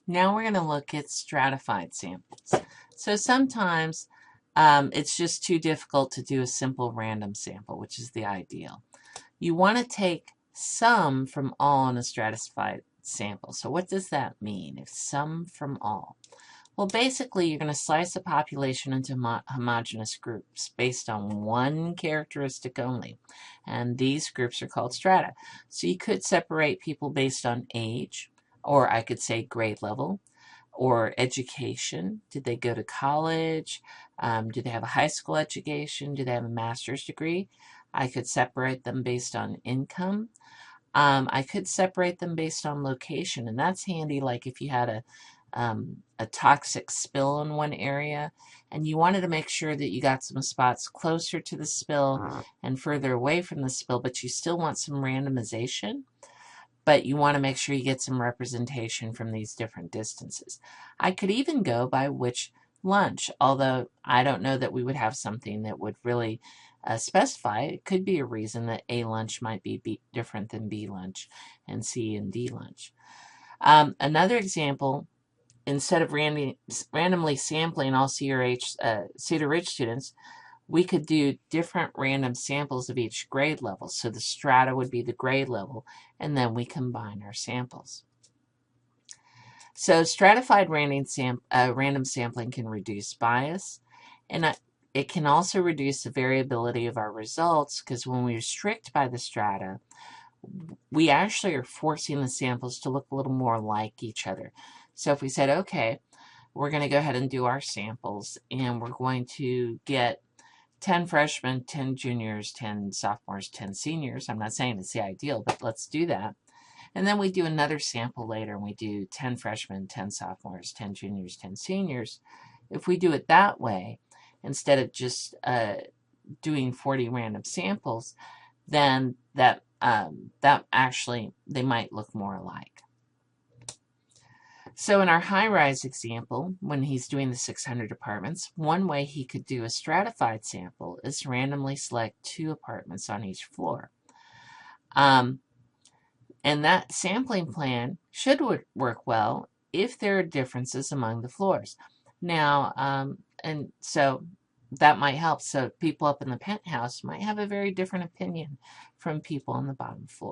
Now we're going to look at stratified samples. So sometimes it's just too difficult to do a simple random sample, which is the ideal. You want to take some from all in a stratified sample. So what does that mean, if some from all? Well, basically, you're going to slice the population into homogeneous groups based on one characteristic only. And these groups are called strata. So you could separate people based on age, or I could say grade level, or education. Did they go to college? Do they have a high school education? Do they have a master's degree? I could separate them based on income. I could separate them based on location, and that's handy, like if you had a toxic spill in one area and you wanted to make sure that you got some spots closer to the spill and further away from the spill, but you still want some randomization, but you want to make sure you get some representation from these different distances. I could even go by which lunch, although I don't know that we would have something that would really specify. It could be a reason that A lunch might be different than B lunch and C and D lunch. Another example, instead of randomly sampling all Cedar Ridge students, we could do different random samples of each grade level. So the strata would be the grade level, and then we combine our samples. So stratified random sampling can reduce bias, and it can also reduce the variability of our results, because when we restrict by the strata, we actually are forcing the samples to look a little more like each other. So if we said, okay, we're going to go ahead and do our samples, and we're going to get 10 freshmen, 10 juniors, 10 sophomores, 10 seniors. I'm not saying it's the ideal, but let's do that. And then we do another sample later, and we do 10 freshmen, 10 sophomores, 10 juniors, 10 seniors. If we do it that way, instead of just doing 40 random samples, then that actually, they might look more alike. So in our high-rise example, when he's doing the 600 apartments, one way he could do a stratified sample is randomly select 2 apartments on each floor. And that sampling plan should work well if there are differences among the floors. Now, and so that might help. So people up in the penthouse might have a very different opinion from people on the bottom floor.